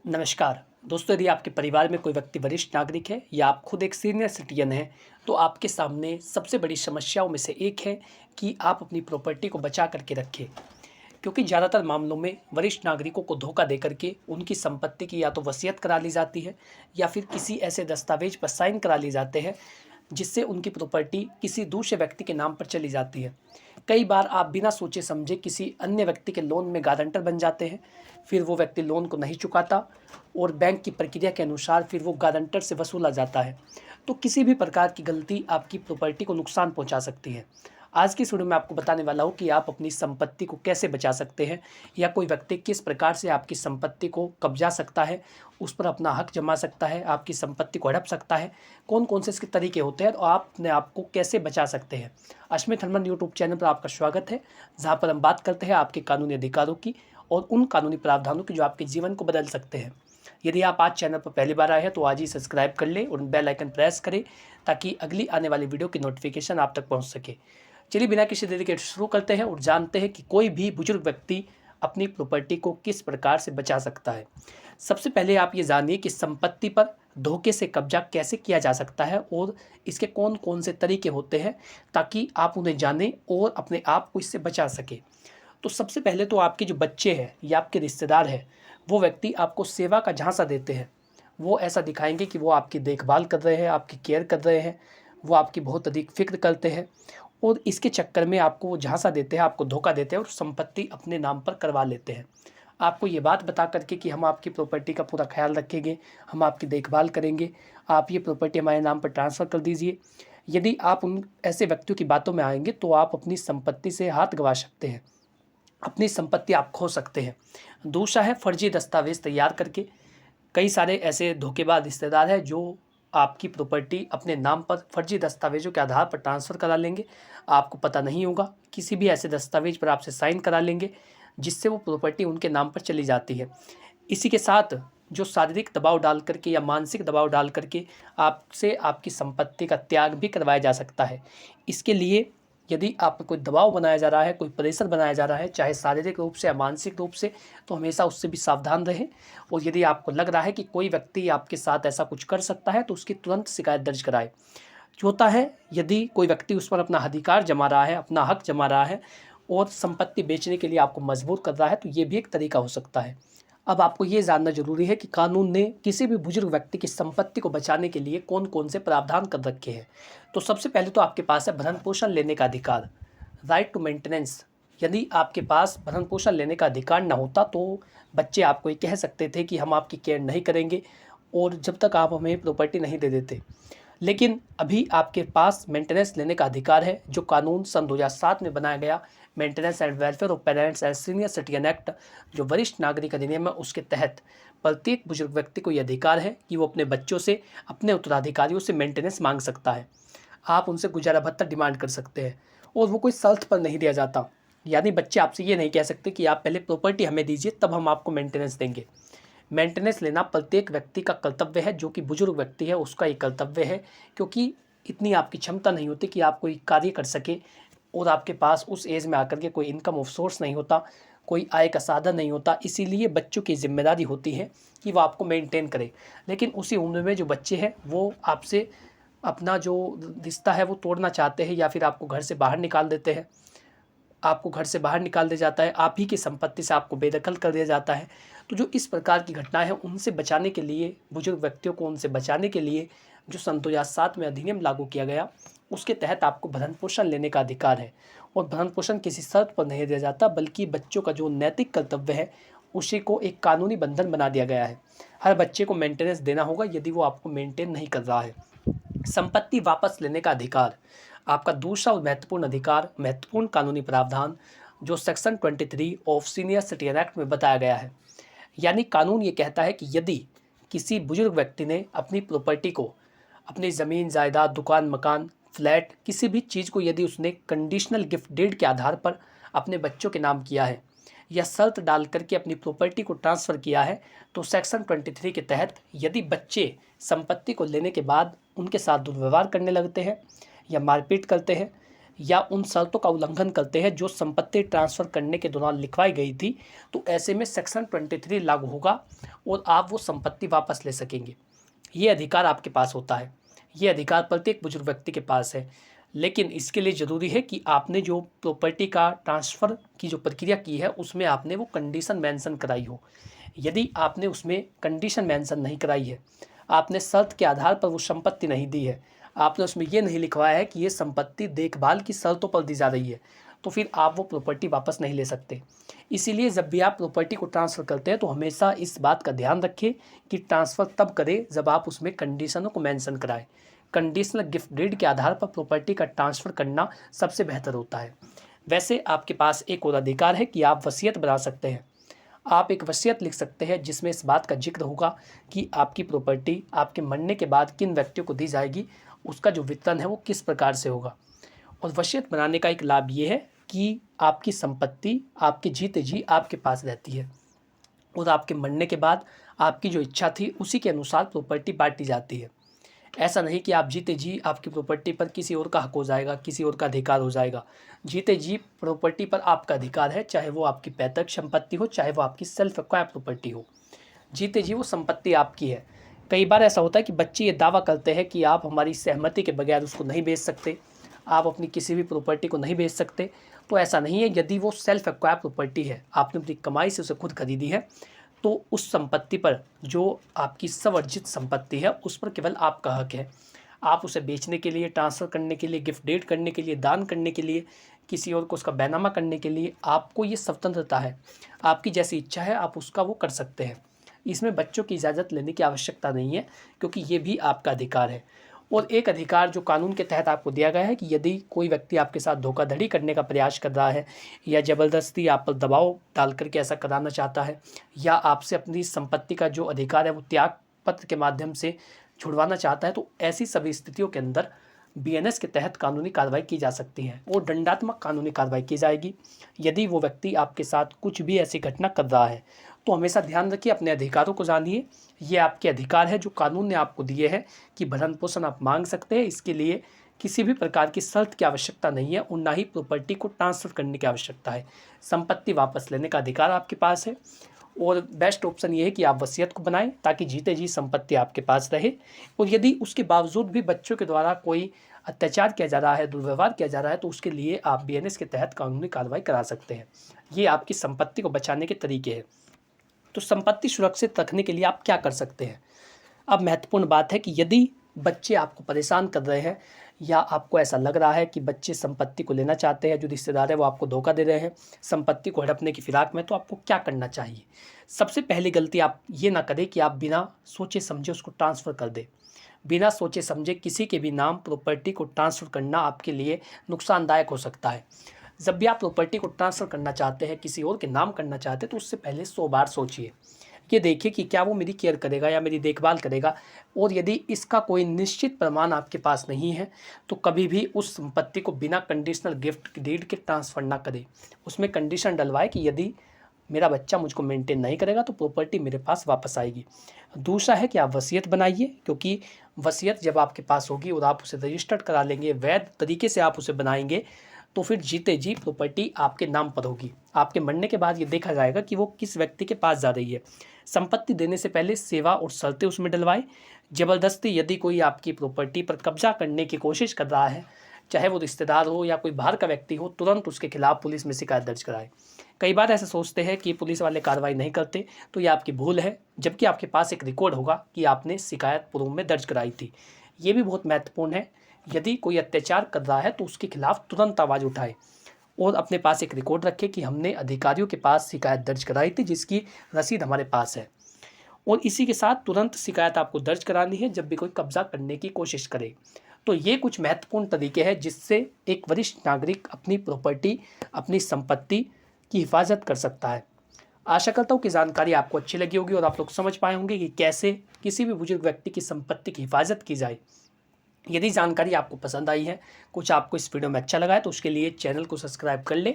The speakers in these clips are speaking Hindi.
नमस्कार दोस्तों, यदि आपके परिवार में कोई व्यक्ति वरिष्ठ नागरिक है या आप खुद एक सीनियर सिटीजन हैं, तो आपके सामने सबसे बड़ी समस्याओं में से एक है कि आप अपनी प्रॉपर्टी को बचा करके रखें। क्योंकि ज़्यादातर मामलों में वरिष्ठ नागरिकों को धोखा दे करके उनकी संपत्ति की या तो वसीयत करा ली जाती है या फिर किसी ऐसे दस्तावेज पर साइन करा लिए जाते हैं जिससे उनकी प्रॉपर्टी किसी दूसरे व्यक्ति के नाम पर चली जाती है। कई बार आप बिना सोचे समझे किसी अन्य व्यक्ति के लोन में गारंटर बन जाते हैं, फिर वो व्यक्ति लोन को नहीं चुकाता और बैंक की प्रक्रिया के अनुसार फिर वो गारंटर से वसूला जाता है। तो किसी भी प्रकार की गलती आपकी प्रॉपर्टी को नुकसान पहुंचा सकती है। आज की इस वीडियो में आपको बताने वाला हूँ कि आप अपनी संपत्ति को कैसे बचा सकते हैं या कोई व्यक्ति किस प्रकार से आपकी संपत्ति को कब्जा सकता है, उस पर अपना हक जमा सकता है, आपकी संपत्ति को हड़प सकता है, कौन कौन से इसके तरीके होते हैं और आप अपने आप को कैसे बचा सकते हैं। अश्मित हरमन यूट्यूब चैनल पर आपका स्वागत है, जहाँ पर हम बात करते हैं आपके कानूनी अधिकारों की और उन कानूनी प्रावधानों की जो आपके जीवन को बदल सकते हैं। यदि आप आज चैनल पर पहली बार आए हैं तो आज ही सब्सक्राइब कर लें और बेल आइकन प्रेस करें ताकि अगली आने वाली वीडियो की नोटिफिकेशन आप तक पहुंच सके। चलिए बिना किसी देरी के शुरू करते हैं और जानते हैं कि कोई भी बुजुर्ग व्यक्ति अपनी प्रॉपर्टी को किस प्रकार से बचा सकता है। सबसे पहले आप ये जानिए कि संपत्ति पर धोखे से कब्जा कैसे किया जा सकता है और इसके कौन कौन से तरीके होते हैं ताकि आप उन्हें जानें और अपने आप को इससे बचा सकें। तो सबसे पहले तो आपके जो बच्चे हैं या आपके रिश्तेदार हैं, वो व्यक्ति आपको सेवा का झांसा देते हैं। वो ऐसा दिखाएंगे कि वो आपकी देखभाल कर रहे हैं, आपकी केयर कर रहे हैं, वो आपकी बहुत अधिक फ़िक्र करते हैं और इसके चक्कर में आपको वो झांसा देते हैं, आपको धोखा देते हैं और संपत्ति अपने नाम पर करवा लेते हैं। आपको ये बात बता करके कि हम आपकी प्रॉपर्टी का पूरा ख्याल रखेंगे, हम आपकी देखभाल करेंगे, आप ये प्रॉपर्टी हमारे नाम पर ट्रांसफ़र कर दीजिए। यदि आप उन ऐसे व्यक्तियों की बातों में आएंगे तो आप अपनी संपत्ति से हाथ गंवा सकते हैं, अपनी संपत्ति आप खो सकते हैं। दूसरा है फर्जी दस्तावेज़ तैयार करके। कई सारे ऐसे धोखेबाज रिश्तेदार हैं जो आपकी प्रॉपर्टी अपने नाम पर फर्जी दस्तावेज़ों के आधार पर ट्रांसफ़र करा लेंगे। आपको पता नहीं होगा, किसी भी ऐसे दस्तावेज पर आपसे साइन करा लेंगे जिससे वो प्रॉपर्टी उनके नाम पर चली जाती है। इसी के साथ जो शारीरिक दबाव डाल करके या मानसिक दबाव डाल करके आपसे आपकी संपत्ति का त्याग भी करवाया जा सकता है। इसके लिए यदि आप पर कोई दबाव बनाया जा रहा है, कोई प्रेशर बनाया जा रहा है, चाहे शारीरिक रूप से या मानसिक रूप से, तो हमेशा उससे भी सावधान रहें। और यदि आपको लग रहा है कि कोई व्यक्ति आपके साथ ऐसा कुछ कर सकता है तो उसकी तुरंत शिकायत दर्ज कराएं। होता है यदि कोई व्यक्ति उस पर अपना अधिकार जमा रहा है, अपना हक जमा रहा है और संपत्ति बेचने के लिए आपको मजबूर कर रहा है, तो ये भी एक तरीका हो सकता है। अब आपको ये जानना जरूरी है कि कानून ने किसी भी बुजुर्ग व्यक्ति की संपत्ति को बचाने के लिए कौन कौन से प्रावधान कर रखे हैं। तो सबसे पहले तो आपके पास है भरण पोषण लेने का अधिकार, राइट टू मेंटेनेंस। यदि आपके पास भरण पोषण लेने का अधिकार न होता तो बच्चे आपको ये कह सकते थे कि हम आपकी केयर नहीं करेंगे और जब तक आप हमें प्रॉपर्टी नहीं दे देते। लेकिन अभी आपके पास मेंटेनेंस लेने का अधिकार है, जो कानून सन 2007 में बनाया गया, maintenance and welfare of parents and senior citizen act, जो वरिष्ठ नागरिक अधिनियम है, उसके तहत प्रत्येक बुजुर्ग व्यक्ति को यह अधिकार है कि वो अपने बच्चों से, अपने उत्तराधिकारियों से मेंटेनेंस मांग सकता है। आप उनसे गुजारा भत्ता डिमांड कर सकते हैं और वो कोई शर्त पर नहीं दिया जाता। यानी बच्चे आपसे ये नहीं कह सकते कि आप पहले प्रॉपर्टी हमें दीजिए तब हम आपको मेंटेनेंस देंगे। मेंटेनेंस लेना प्रत्येक व्यक्ति का कर्तव्य है, जो कि बुजुर्ग व्यक्ति है उसका ही कर्तव्य है, क्योंकि इतनी आपकी क्षमता नहीं होती कि आप कोई कार्य कर सके और आपके पास उस एज में आकर के कोई इनकम ऑफ सोर्स नहीं होता, कोई आय का साधन नहीं होता। इसीलिए बच्चों की जिम्मेदारी होती है कि वो आपको मेंटेन करे। लेकिन उसी उम्र में जो बच्चे हैं वो आपसे अपना जो रिश्ता है वो तोड़ना चाहते हैं या फिर आपको घर से बाहर निकाल देते हैं। आपको घर से बाहर निकाल दिया जाता है, आप ही की संपत्ति से आपको बेदखल कर दिया जाता है। तो जो इस प्रकार की घटनाएं हैं उनसे बचाने के लिए, बुजुर्ग व्यक्तियों को उनसे बचाने के लिए जो सन 2007 में अधिनियम लागू किया गया, उसके तहत आपको भरण पोषण लेने का अधिकार है। और भरण पोषण किसी शर्त पर नहीं दिया जाता, बल्कि बच्चों का जो नैतिक कर्तव्य है उसी को एक कानूनी बंधन बना दिया गया है। हर बच्चे को मेंटेनेंस देना होगा यदि वो आपको मेंटेन नहीं कर रहा है। संपत्ति वापस लेने का अधिकार आपका दूसरा और महत्वपूर्ण अधिकार, महत्वपूर्ण कानूनी प्रावधान, जो section 23 of senior citizen act में बताया गया है। यानी कानून ये कहता है कि यदि किसी बुजुर्ग व्यक्ति ने अपनी प्रॉपर्टी को, अपनी ज़मीन जायदाद, दुकान, मकान, फ्लैट, किसी भी चीज़ को यदि उसने कंडीशनल गिफ्ट डीड के आधार पर अपने बच्चों के नाम किया है या शर्त डाल करके अपनी प्रॉपर्टी को ट्रांसफ़र किया है, तो सेक्शन 23 के तहत यदि बच्चे संपत्ति को लेने के बाद उनके साथ दुर्व्यवहार करने लगते हैं या मारपीट करते हैं या उन शर्तों का उल्लंघन करते हैं जो संपत्ति ट्रांसफ़र करने के दौरान लिखवाई गई थी, तो ऐसे में सेक्शन 23 लागू होगा और आप वो संपत्ति वापस ले सकेंगे। ये अधिकार आपके पास होता है। ये अधिकार प्रत्येक बुजुर्ग व्यक्ति के पास है, लेकिन इसके लिए ज़रूरी है कि आपने जो प्रॉपर्टी का ट्रांसफ़र की जो प्रक्रिया की है उसमें आपने वो कंडीशन मेंशन कराई हो। यदि आपने उसमें कंडीशन मेंशन नहीं कराई है, आपने शर्त के आधार पर वो संपत्ति नहीं दी है, आपने उसमें ये नहीं लिखवाया है कि ये संपत्ति देखभाल की शर्तों पर दी जा रही है, तो फिर आप वो प्रॉपर्टी वापस नहीं ले सकते। इसीलिए जब भी आप प्रॉपर्टी को ट्रांसफ़र करते हैं तो हमेशा इस बात का ध्यान रखें कि ट्रांसफ़र तब करें जब आप उसमें कंडीशनों को मेंशन कराएं। कंडीशनल गिफ्ट डीड के आधार पर प्रॉपर्टी का ट्रांसफ़र करना सबसे बेहतर होता है। वैसे आपके पास एक और अधिकार है कि आप वसीयत बना सकते हैं। आप एक वसीयत लिख सकते हैं जिसमें इस बात का जिक्र होगा कि आपकी प्रॉपर्टी आपके मरने के बाद किन व्यक्तियों को दी जाएगी, उसका जो वितरण है वो किस प्रकार से होगा। और वसीयत बनाने का एक लाभ ये है कि आपकी संपत्ति आपके जीते जी आपके पास रहती है और आपके मरने के बाद आपकी जो इच्छा थी उसी के अनुसार प्रॉपर्टी बांटी जाती है। ऐसा नहीं कि आप जीते जी आपकी प्रॉपर्टी पर किसी और का हक हो जाएगा, किसी और का अधिकार हो जाएगा। जीते जी प्रॉपर्टी पर आपका अधिकार है, चाहे वो आपकी पैतृक संपत्ति हो, चाहे वो आपकी सेल्फ एक्वायर प्रॉपर्टी हो। जीते जी वो संपत्ति आपकी है। कई बार ऐसा होता है कि बच्चे ये दावा करते हैं कि आप हमारी सहमति के बगैर उसको नहीं बेच सकते, आप अपनी किसी भी प्रॉपर्टी को नहीं बेच सकते। तो ऐसा नहीं है। यदि वो सेल्फ एक्वायर प्रॉपर्टी है, आपने अपनी कमाई से उसे खुद खरीदी है, तो उस संपत्ति पर जो आपकी स्वर्जित संपत्ति है उस पर केवल आपका हक है। आप उसे बेचने के लिए, ट्रांसफ़र करने के लिए, गिफ्ट डेड करने के लिए, दान करने के लिए, किसी और को उसका बैनामा करने के लिए आपको ये स्वतंत्रता है। आपकी जैसी इच्छा है आप उसका वो कर सकते हैं। इसमें बच्चों की इजाज़त लेने की आवश्यकता नहीं है, क्योंकि ये भी आपका अधिकार है। और एक अधिकार जो कानून के तहत आपको दिया गया है कि यदि कोई व्यक्ति आपके साथ धोखाधड़ी करने का प्रयास कर रहा है या ज़बरदस्ती आप पर दबाव डाल करके ऐसा कराना चाहता है या आपसे अपनी संपत्ति का जो अधिकार है वो त्याग पत्र के माध्यम से छुड़वाना चाहता है, तो ऐसी सभी स्थितियों के अंदर बीएनएस के तहत कानूनी कार्रवाई की जा सकती है और दंडात्मक कानूनी कार्रवाई की जाएगी यदि वो व्यक्ति आपके साथ कुछ भी ऐसी घटना कर रहा है। तो हमेशा ध्यान रखिए, अपने अधिकारों को जानिए। ये आपके अधिकार है जो कानून ने आपको दिए हैं कि भरण पोषण आप मांग सकते हैं। इसके लिए किसी भी प्रकार की शर्त की आवश्यकता नहीं है और ना ही प्रॉपर्टी को ट्रांसफ़र करने की आवश्यकता है। संपत्ति वापस लेने का अधिकार आपके पास है और बेस्ट ऑप्शन ये है कि आप वसीयत को बनाएं ताकि जीते जी संपत्ति आपके पास रहे। और यदि उसके बावजूद भी बच्चों के द्वारा कोई अत्याचार किया जा रहा है, दुर्व्यवहार किया जा रहा है, तो उसके लिए आप बीएनएस के तहत कानूनी कार्रवाई करा सकते हैं। ये आपकी संपत्ति को बचाने के तरीके हैं। तो संपत्ति सुरक्षित रखने के लिए आप क्या कर सकते हैं? अब महत्वपूर्ण बात है कि यदि बच्चे आपको परेशान कर रहे हैं या आपको ऐसा लग रहा है कि बच्चे संपत्ति को लेना चाहते हैं, जो रिश्तेदार है वो आपको धोखा दे रहे हैं संपत्ति को हड़पने की फिराक में, तो आपको क्या करना चाहिए? सबसे पहली गलती आप ये ना करें कि आप बिना सोचे समझे उसको ट्रांसफ़र कर दें। बिना सोचे समझे किसी के भी नाम प्रॉपर्टी को ट्रांसफ़र करना आपके लिए नुकसानदायक हो सकता है। जब भी आप प्रॉपर्टी को ट्रांसफ़र करना चाहते हैं, किसी और के नाम करना चाहते हैं, तो उससे पहले 100 बार सोचिए। ये देखिए कि क्या वो मेरी केयर करेगा या मेरी देखभाल करेगा। और यदि इसका कोई निश्चित प्रमाण आपके पास नहीं है तो कभी भी उस संपत्ति को बिना कंडीशनल गिफ्ट डीड के ट्रांसफ़र ना करें। उसमें कंडीशन डलवाए कि यदि मेरा बच्चा मुझको मेंटेन नहीं करेगा तो प्रॉपर्टी मेरे पास वापस आएगी। दूसरा है कि आप वसीयत बनाइए, क्योंकि वसीयत जब आपके पास होगी और आप उसे रजिस्टर्ड करा लेंगे, वैध तरीके से आप उसे बनाएंगे, तो फिर जीते जी प्रॉपर्टी आपके नाम पर होगी। आपके मरने के बाद ये देखा जाएगा कि वो किस व्यक्ति के पास जा रही है। संपत्ति देने से पहले सेवा और शर्तें उसमें डलवाएं। ज़बरदस्ती यदि कोई आपकी प्रॉपर्टी पर कब्जा करने की कोशिश कर रहा है, चाहे वो रिश्तेदार हो या कोई बाहर का व्यक्ति हो, तुरंत उसके खिलाफ पुलिस में शिकायत दर्ज कराएं। कई बार ऐसे सोचते हैं कि पुलिस वाले कार्रवाई नहीं करते, तो ये आपकी भूल है, जबकि आपके पास एक रिकॉर्ड होगा कि आपने शिकायत पूर्व में दर्ज कराई थी। ये भी बहुत महत्वपूर्ण है। यदि कोई अत्याचार कर रहा है तो उसके खिलाफ तुरंत आवाज़ उठाए और अपने पास एक रिकॉर्ड रखे कि हमने अधिकारियों के पास शिकायत दर्ज कराई थी, जिसकी रसीद हमारे पास है। और इसी के साथ तुरंत शिकायत आपको दर्ज करानी है जब भी कोई कब्जा करने की कोशिश करे। तो ये कुछ महत्वपूर्ण तरीके हैं जिससे एक वरिष्ठ नागरिक अपनी प्रॉपर्टी, अपनी संपत्ति की हिफाजत कर सकता है। आशा करता हूँ कि जानकारी आपको अच्छी लगी होगी और आप लोग समझ पाए होंगे कि कैसे किसी भी बुजुर्ग व्यक्ति की संपत्ति की हिफाजत की जाए। यदि जानकारी आपको पसंद आई है, कुछ आपको इस वीडियो में अच्छा लगा है, तो उसके लिए चैनल को सब्सक्राइब कर ले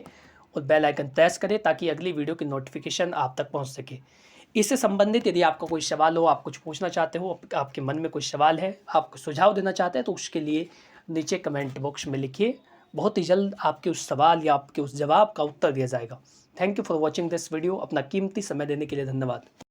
और बेल आइकन प्रेस करें ताकि अगली वीडियो की नोटिफिकेशन आप तक पहुंच सके। इससे संबंधित यदि आपका कोई सवाल हो, आप कुछ पूछना चाहते हो, आपके मन में कोई सवाल है, आप सुझाव देना चाहते हैं, तो उसके लिए नीचे कमेंट बॉक्स में लिखिए। बहुत ही जल्द आपके उस सवाल या आपके उस जवाब का उत्तर दिया जाएगा। Thank you for watching this video. अपना कीमती समय देने के लिए धन्यवाद।